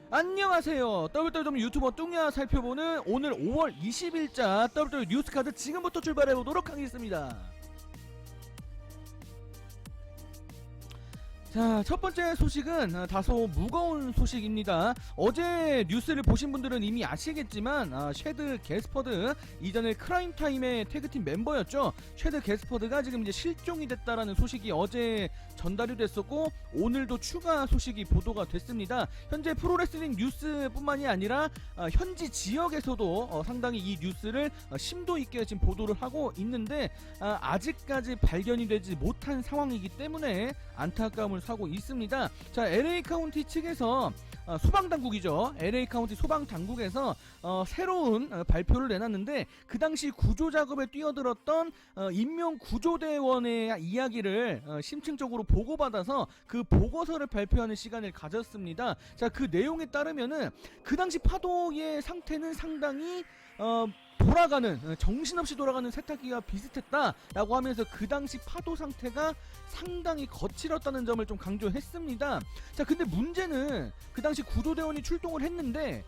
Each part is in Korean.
안녕하세요. WWE 유튜버 뚱야 살펴보는 오늘 5월 20일자 WWE 뉴스카드 지금부터 출발해보도록 하겠습니다. 자, 첫 번째 소식은 다소 무거운 소식입니다. 어제 뉴스를 보신 분들은 이미 아시겠지만 쉐드 게스퍼드, 이전에 크라임타임의 태그팀 멤버였죠. 쉐드 게스퍼드가 지금 이제 실종이 됐다라는 소식이 어제 전달이 됐었고, 오늘도 추가 소식이 보도가 됐습니다. 현재 프로레슬링 뉴스뿐만이 아니라 현지 지역에서도 상당히 이 뉴스를 심도 있게 지금 보도를 하고 있는데, 아직까지 발견이 되지 못한 상황이기 때문에 안타까움을 사고 있습니다. 자, LA 카운티 측에서 소방당국이죠. LA 카운티 소방당국에서 새로운 발표를 내놨는데, 그 당시 구조작업에 뛰어들었던 인명구조대원의 이야기를 심층적으로 보고받아서 그 보고서를 발표하는 시간을 가졌습니다. 자, 그 내용에 따르면은 그 당시 파도의 상태는 상당히 정신없이 돌아가는 세탁기가 비슷했다라고 하면서 그 당시 파도 상태가 상당히 거칠었다는 점을 좀 강조했습니다. 자, 근데 문제는 그 당시 구조대원이 출동을 했는데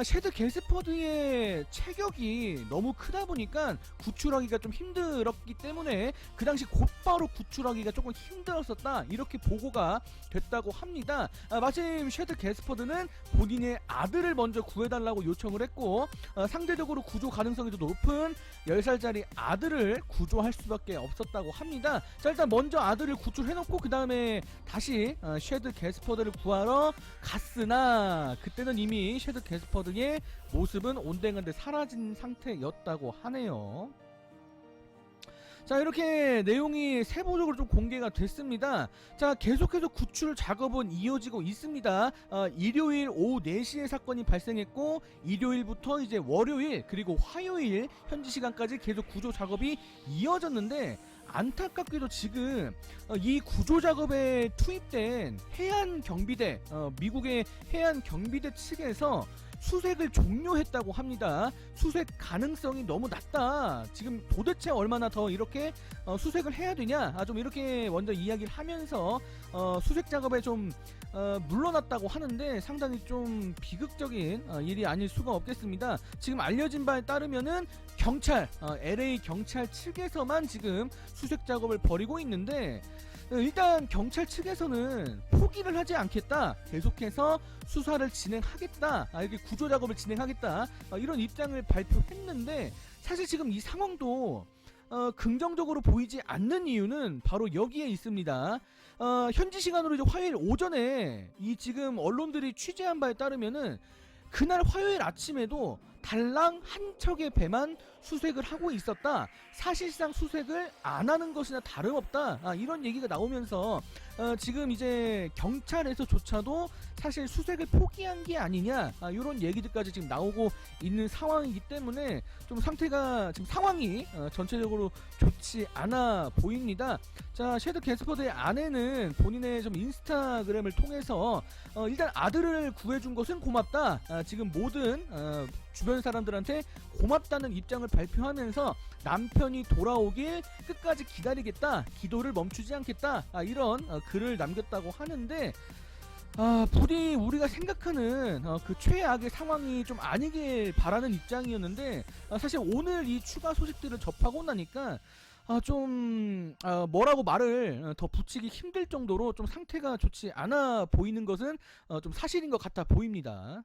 쉐드 게스퍼드의 체격이 너무 크다 보니까 구출하기가 좀 힘들었기 때문에 그 당시 곧바로 구출하기가 조금 힘들었었다, 이렇게 보고가 됐다고 합니다. 마침 쉐드 게스퍼드는 본인의 아들을 먼저 구해달라고 요청을 했고, 상대적으로 구조 가능성이 더 높은 10살짜리 아들을 구조할 수밖에 없었다고 합니다. 자, 일단 먼저 아들을 구출해놓고 그 다음에 다시 쉐드 게스퍼드를 구하러 갔으나 그때는 이미 쉐드 게스퍼드의 모습은 온데간데 사라진 상태였다고 하네요. 자, 이렇게 내용이 세부적으로 좀 공개가 됐습니다. 자, 계속해서 구출 작업은 이어지고 있습니다. 일요일 오후 4시에 사건이 발생했고, 일요일부터 이제 월요일 그리고 화요일 현지 시간까지 계속 구조 작업이 이어졌는데, 안타깝게도 지금 이 구조 작업에 투입된 해안 경비대, 미국의 해안 경비대 측에서 수색을 종료했다고 합니다. 수색 가능성이 너무 낮다. 지금 도대체 얼마나 더 이렇게 수색을 해야 되냐? 좀 이렇게 먼저 이야기를 하면서 수색 작업에 좀 물러났다고 하는데, 상당히 좀 비극적인 일이 아닐 수가 없겠습니다. 지금 알려진 바에 따르면은 경찰, LA 경찰 측에서만 지금 수색 작업을 벌이고 있는데, 일단 경찰 측에서는 포기를 하지 않겠다, 계속해서 수사를 진행하겠다, 이렇게 구조 작업을 진행하겠다, 이런 입장을 발표했는데, 사실 지금 이 상황도 긍정적으로 보이지 않는 이유는 바로 여기에 있습니다. 현지 시간으로 이제 화요일 오전에 이 지금 언론들이 취재한 바에 따르면은 그날 화요일 아침에도 달랑 한 척의 배만 수색을 하고 있었다, 사실상 수색을 안 하는 것이나 다름없다, 이런 얘기가 나오면서 지금 이제 경찰에서조차도 사실 수색을 포기한 게 아니냐, 이런 얘기들까지 지금 나오고 있는 상황이기 때문에 좀 상태가, 지금 상황이 전체적으로 좋지 않아 보입니다. 자, 쉐드 게스퍼드의 아내는 본인의 좀 인스타그램을 통해서 일단 아들을 구해준 것은 고맙다, 지금 모든 주변 사람들한테 고맙다는 입장을 발표하면서 남편이 돌아오길 끝까지 기다리겠다, 기도를 멈추지 않겠다, 이런 글을 남겼다고 하는데, 부디 우리가 생각하는 그 최악의 상황이 좀 아니길 바라는 입장이었는데, 사실 오늘 이 추가 소식들을 접하고 나니까 뭐라고 말을 더 붙이기 힘들 정도로 좀 상태가 좋지 않아 보이는 것은 좀 사실인 것 같아 보입니다.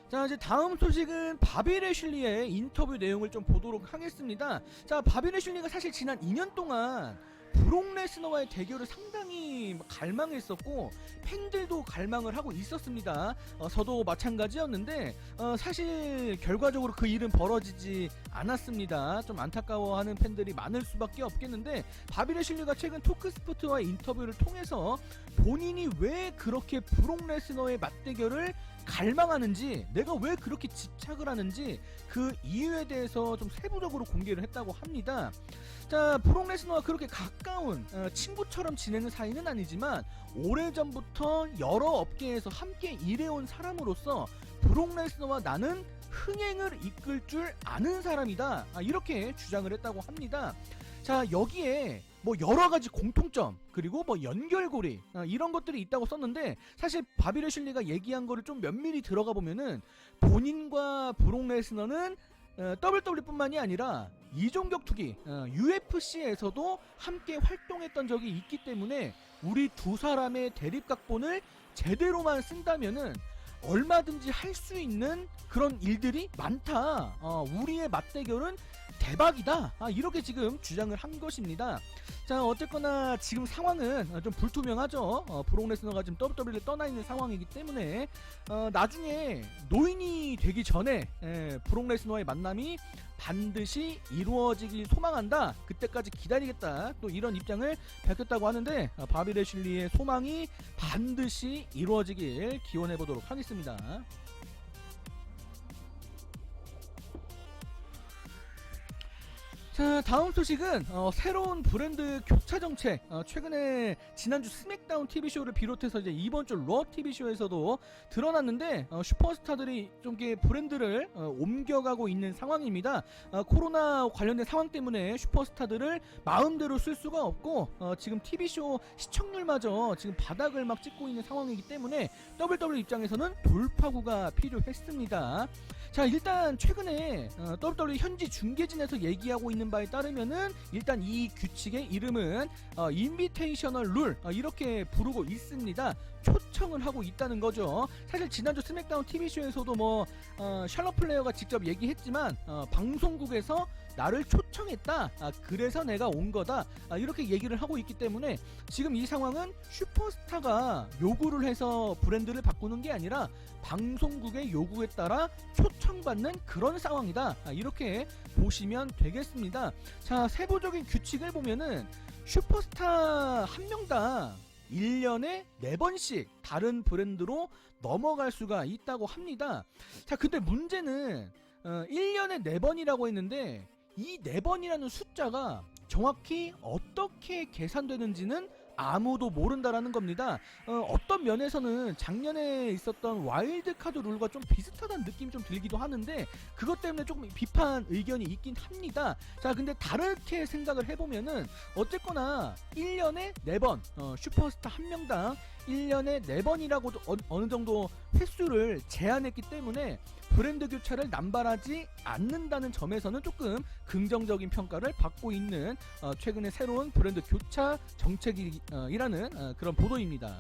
자, 이제 다음 소식은 바비 레슐리의 인터뷰 내용을 좀 보도록 하겠습니다. 자, 바비 레슐리가 사실 지난 2년 동안 브록 레스너와의 대결을 상당히 갈망했었고, 팬들도 갈망을 하고 있었습니다. 저도 마찬가지였는데 사실 결과적으로 그 일은 벌어지지 않았습니다. 좀 안타까워하는 팬들이 많을 수밖에 없겠는데, 바비 레슐리가 최근 토크스포츠와의 인터뷰를 통해서 본인이 왜 그렇게 브록 레스너의 맞대결을 갈망하는지, 내가 왜 그렇게 집착을 하는지 그 이유에 대해서 좀 세부적으로 공개를 했다고 합니다. 자, 브록 레스너와 그렇게 가까운 친구처럼 지내는 사이는 아니지만 오래전부터 여러 업계에서 함께 일해온 사람으로서 브록 레스너와 나는 흥행을 이끌 줄 아는 사람이다, 이렇게 주장을 했다고 합니다. 자, 여기에 뭐 여러가지 공통점 그리고 뭐 연결고리 이런 것들이 있다고 썼는데, 사실 바비 레슐리가 얘기한 거를 좀 면밀히 들어가 보면은 본인과 브록 레스너는 WWE뿐만이 아니라 이종격 투기 UFC에서도 함께 활동했던 적이 있기 때문에 우리 두 사람의 대립 각본을 제대로만 쓴다면은 얼마든지 할 수 있는 그런 일들이 많다. 우리의 맞대결은 대박이다. 이렇게 지금 주장을 한 것입니다. 자, 어쨌거나 지금 상황은 좀 불투명하죠. 브록 레스너가 지금 WWE를 떠나 있는 상황이기 때문에 나중에 노인이 되기 전에 브록 레스너와의 만남이 반드시 이루어지길 소망한다. 그때까지 기다리겠다. 또 이런 입장을 밝혔다고 하는데, 바비 레슐리의 소망이 반드시 이루어지길 기원해 보도록 하겠습니다. 자, 다음 소식은 새로운 브랜드 교차 정책, 최근에 지난주 스맥다운 TV쇼를 비롯해서 이제 이번 주 러 TV쇼에서도 드러났는데, 슈퍼스타들이 좀 브랜드를 옮겨가고 있는 상황입니다. 코로나 관련된 상황 때문에 슈퍼스타들을 마음대로 쓸 수가 없고 지금 TV쇼 시청률마저 지금 바닥을 막 찍고 있는 상황이기 때문에 WWE 입장에서는 돌파구가 필요했습니다. 자, 일단 최근에 WWE 현지 중계진에서 얘기하고 있는 바에 따르면은 일단 이 규칙의 이름은 인비테이셔널 룰, 이렇게 부르고 있습니다. 초청을 하고 있다는 거죠. 사실 지난주 스맥다운 TV쇼에서도 뭐 샬럿 플레이어가 직접 얘기했지만 방송국에서 나를 초청했다, 그래서 내가 온 거다, 이렇게 얘기를 하고 있기 때문에 지금 이 상황은 슈퍼스타가 요구를 해서 브랜드를 바꾸는 게 아니라 방송국의 요구에 따라 초청받는 그런 상황이다, 이렇게 보시면 되겠습니다. 자, 세부적인 규칙을 보면은 슈퍼스타 한 명당 1년에 4번씩 다른 브랜드로 넘어갈 수가 있다고 합니다. 자, 근데 문제는 1년에 4번이라고 했는데 이 4번이라는 숫자가 정확히 어떻게 계산되는지는 아무도 모른다라는 겁니다. 어떤 면에서는 작년에 있었던 와일드카드 룰과 좀 비슷하다는 느낌이 좀 들기도 하는데, 그것 때문에 조금 비판 의견이 있긴 합니다. 자, 근데 다르게 생각을 해보면은 어쨌거나 1년에 4번, 슈퍼스타 한 명당 1년에 4번이라고 어느 정도 횟수를 제한했기 때문에 브랜드 교차를 남발하지 않는다는 점에서는 조금 긍정적인 평가를 받고 있는 최근에 새로운 브랜드 교차 정책이라는 그런 보도입니다.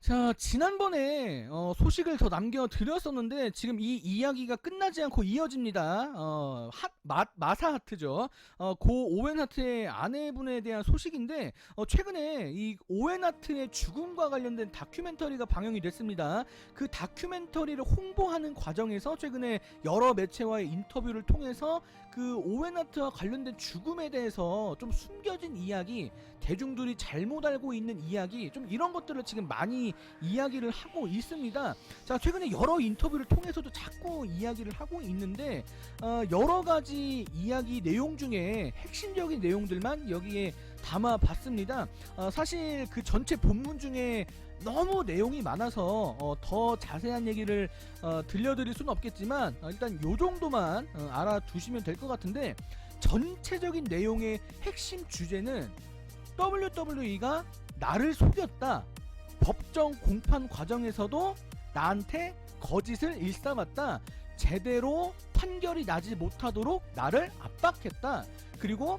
자, 지난번에 소식을 더 남겨드렸었는데 지금 이 이야기가 끝나지 않고 이어집니다. 마사 하트죠. 고 오웬 하트의 아내분에 대한 소식인데, 최근에 이 오웬 하트의 죽음과 관련된 다큐멘터리가 방영이 됐습니다. 그 다큐멘터리를 홍보하는 과정에서 최근에 여러 매체와의 인터뷰를 통해서 그 오웬 하트와 관련된 죽음에 대해서 좀 숨겨진 이야기, 대중들이 잘못 알고 있는 이야기, 좀 이런 것들을 지금 많이 이야기를 하고 있습니다. 자, 최근에 여러 인터뷰를 통해서도 자꾸 이야기를 하고 있는데, 여러 가지 이야기 내용 중에 핵심적인 내용들만 여기에 담아봤습니다. 사실 그 전체 본문 중에 너무 내용이 많아서 더 자세한 얘기를 들려드릴 수는 없겠지만 일단 요 정도만 알아두시면 될 것 같은데, 전체적인 내용의 핵심 주제는 WWE가 나를 속였다, 법정 공판 과정에서도 나한테 거짓을 일삼았다, 제대로 판결이 나지 못하도록 나를 압박했다, 그리고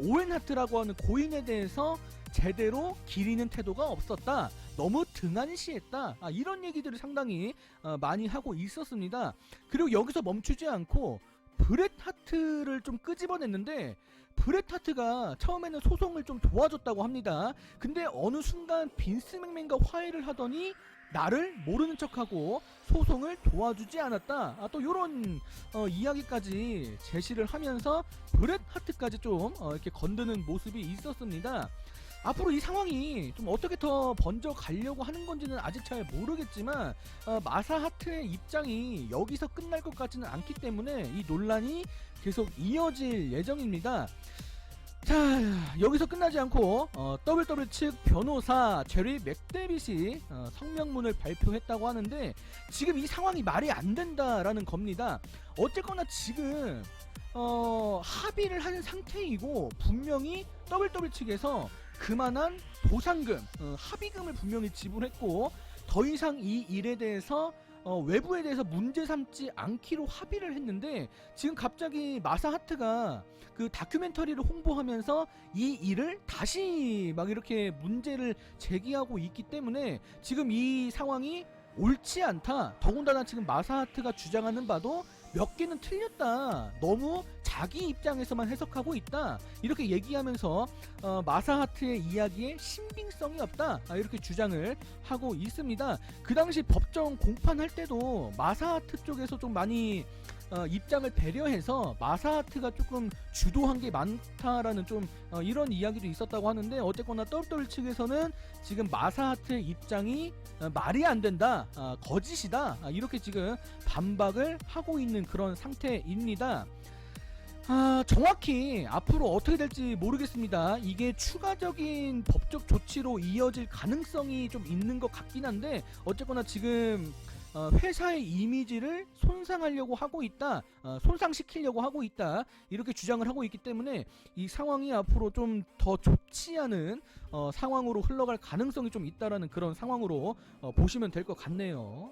오웬 하트라고 하는 고인에 대해서 제대로 기리는 태도가 없었다, 너무 등한시했다, 이런 얘기들을 상당히 많이 하고 있었습니다. 그리고 여기서 멈추지 않고 브렛 하트를 좀 끄집어냈는데 브렛 하트가 처음에는 소송을 좀 도와줬다고 합니다. 근데 어느 순간 빈스 맥맨과 화해를 하더니 나를 모르는 척하고 소송을 도와주지 않았다. 또 요런 이야기까지 제시를 하면서 브렛 하트까지 좀 이렇게 건드는 모습이 있었습니다. 앞으로 이 상황이 좀 어떻게 더 번져 가려고 하는 건지는 아직 잘 모르겠지만 마사하트의 입장이 여기서 끝날 것 같지는 않기 때문에 이 논란이 계속 이어질 예정입니다. 자, 여기서 끝나지 않고 WWE 측 변호사 제리 맥데빗이 성명문을 발표했다고 하는데 지금 이 상황이 말이 안 된다라는 겁니다. 어쨌거나 지금 합의를 한 상태이고 분명히 WWE 측에서 그만한 보상금, 합의금을 분명히 지불했고 더 이상 이 일에 대해서 외부에 대해서 문제 삼지 않기로 합의를 했는데 지금 갑자기 마사하트가 그 다큐멘터리를 홍보하면서 이 일을 다시 막 이렇게 문제를 제기하고 있기 때문에 지금 이 상황이 옳지 않다. 더군다나 지금 마사하트가 주장하는 바도 몇 개는 틀렸다. 너무 자기 입장에서만 해석하고 있다. 이렇게 얘기하면서 마사하트의 이야기에 신빙성이 없다. 이렇게 주장을 하고 있습니다. 그 당시 법정 공판할 때도 마사하트 쪽에서 좀 많이 입장을 배려해서 마사하트가 조금 주도한 게 많다라는 좀 이런 이야기도 있었다고 하는데 어쨌거나 WWE 측에서는 지금 마사하트의 입장이 말이 안 된다, 거짓이다, 이렇게 지금 반박을 하고 있는 그런 상태입니다. 정확히 앞으로 어떻게 될지 모르겠습니다. 이게 추가적인 법적 조치로 이어질 가능성이 좀 있는 것 같긴 한데 어쨌거나 지금 회사의 이미지를 손상하려고 하고 있다, 손상시키려고 하고 있다, 이렇게 주장을 하고 있기 때문에 이 상황이 앞으로 좀 더 좋지 않은 상황으로 흘러갈 가능성이 좀 있다라는 그런 상황으로 보시면 될 것 같네요.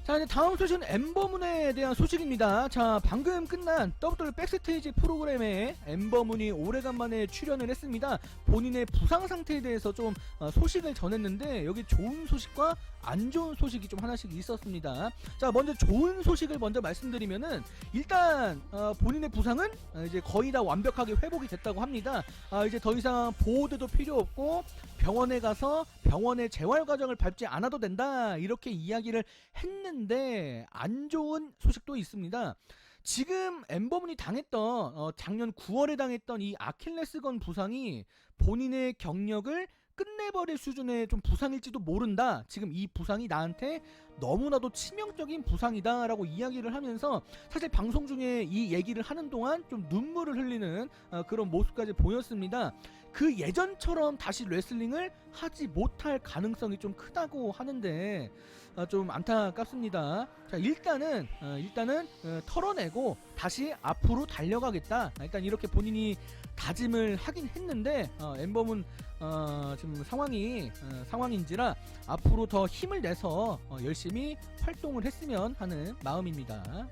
자, 이제 다음 소식은 엠버문에 대한 소식입니다. 자, 방금 끝난 WWE 백스테이지 프로그램에 엠버문이 오래간만에 출연을 했습니다. 본인의 부상 상태에 대해서 좀 소식을 전했는데 여기 좋은 소식과 안 좋은 소식이 좀 하나씩 있었습니다. 자, 먼저 좋은 소식을 먼저 말씀드리면은 일단 본인의 부상은 이제 거의 다 완벽하게 회복이 됐다고 합니다. 이제 더 이상 보호대도 필요 없고 병원에 가서 병원의 재활 과정을 밟지 않아도 된다, 이렇게 이야기를 했는데 안 좋은 소식도 있습니다. 지금 엠버문이 당했던 작년 9월에 당했던 이 아킬레스건 부상이 본인의 경력을 끝내버릴 수준의 좀 부상일지도 모른다. 지금 이 부상이 나한테 너무나도 치명적인 부상이다 라고 이야기를 하면서 사실 방송 중에 이 얘기를 하는 동안 좀 눈물을 흘리는 그런 모습까지 보였습니다. 그 예전처럼 다시 레슬링을 하지 못할 가능성이 좀 크다고 하는데 좀 안타깝습니다. 자, 일단은 털어내고 다시 앞으로 달려가겠다, 일단 이렇게 본인이 다짐을 하긴 했는데 엠버문 지금 상황인지라 앞으로 더 힘을 내서 열심히 활동을 했으면 하는 마음입니다.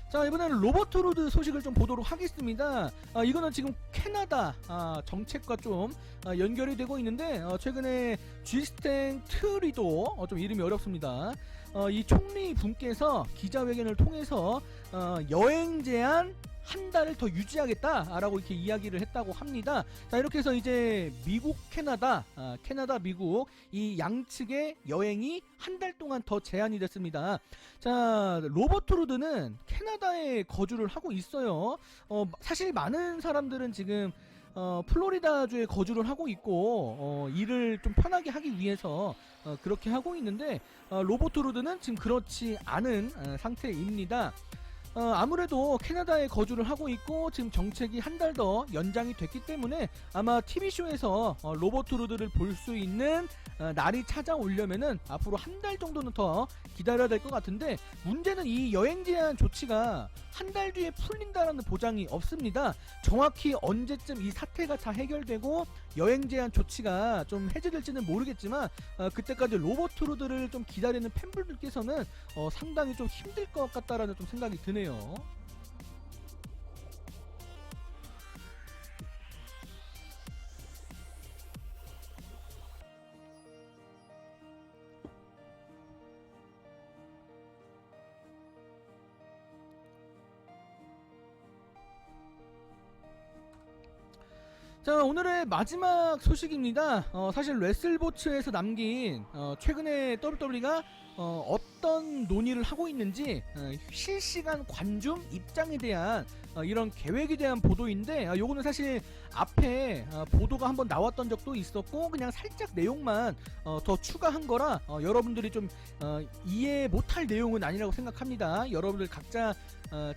자, 이번에는 로버트 로드 소식을 좀 보도록 하겠습니다. 이거는 지금 캐나다 정책과 좀 연결이 되고 있는데 최근에 G스탱 트리도 좀 이름이 어렵습니다. 이 총리 분께서 기자회견을 통해서 여행 제한 한 달을 더 유지하겠다라고 이렇게 이야기를 했다고 합니다. 자, 이렇게 해서 이제 미국, 캐나다, 미국 이 양측의 여행이 한 달 동안 더 제한이 됐습니다. 자, 로버트 로드는 캐나다에 거주를 하고 있어요. 사실 많은 사람들은 지금 플로리다주에 거주를 하고 있고 일을 좀 편하게 하기 위해서 그렇게 하고 있는데 로버트 로드는 지금 그렇지 않은 상태입니다. 아무래도 캐나다에 거주를 하고 있고 지금 정책이 한 달 더 연장이 됐기 때문에 아마 TV쇼에서 로버트루드를 볼 수 있는 날이 찾아오려면은 앞으로 한 달 정도는 더 기다려야 될 것 같은데, 문제는 이 여행 제한 조치가 한 달 뒤에 풀린다라는 보장이 없습니다. 정확히 언제쯤 이 사태가 다 해결되고 여행 제한 조치가 좀 해제될지는 모르겠지만 그때까지 로버트루드를 좀 기다리는 팬분들께서는 상당히 좀 힘들 것 같다라는 좀 생각이 드네요. 자, 오늘의 마지막 소식입니다. 사실 레슬보츠에서 남긴 최근에 WWE가 어떤 논의를 하고 있는지 실시간 관중 입장에 대한 이런 계획에 대한 보도인데, 요거는 사실 앞에 보도가 한번 나왔던 적도 있었고 그냥 살짝 내용만 더 추가한 거라 여러분들이 좀 이해 못할 내용은 아니라고 생각합니다. 여러분들 각자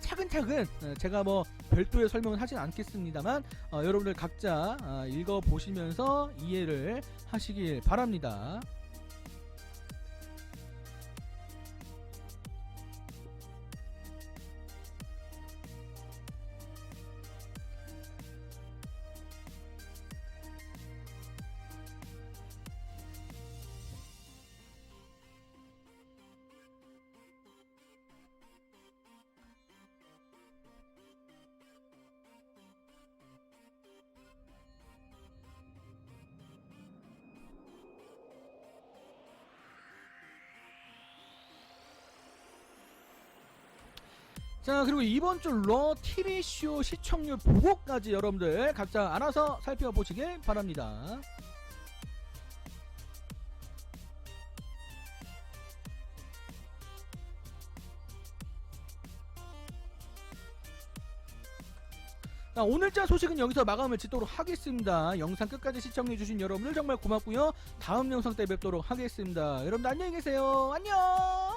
차근차근 제가 뭐 별도의 설명은 하진 않겠습니다만 여러분들 각자 읽어보시면서 이해를 하시길 바랍니다. 자, 그리고 이번 주 러 TV쇼 시청률 보고까지 여러분들 각자 알아서 살펴보시길 바랍니다. 자, 오늘자 소식은 여기서 마감을 짓도록 하겠습니다. 영상 끝까지 시청해주신 여러분들 정말 고맙고요. 다음 영상 때 뵙도록 하겠습니다. 여러분들 안녕히 계세요. 안녕.